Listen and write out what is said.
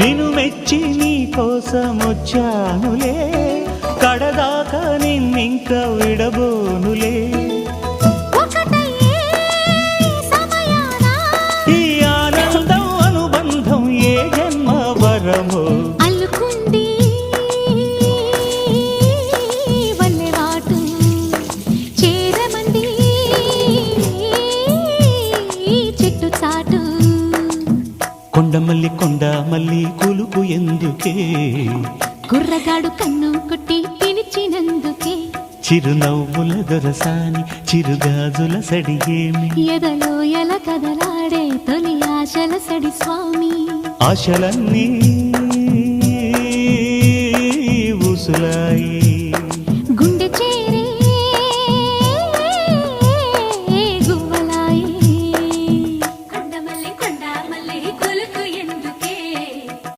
నిన్ను మెచ్చి నీ కోసం వచ్చానులే, కడదాకా నిన్నింక విడబోనులే. ఈ ఆనందం అనుబంధం ఏ జన్మ వరమో అల్లుకుంది వల్లెవాటు చేరమంది చెట్టు చాటు. కొండమల్లి కొండమల్లి కులుకు ఎందుకే, కుర్రగాడు కన్ను కొట్టి పిలిచినందుకే. చిరునవ్వుల దొరసాని చిరుగాజుల సడిగేమి, ఎదలో ఎల కదలాడే తొలి ఆశల సడి స్వామి. ఆశలన్నీ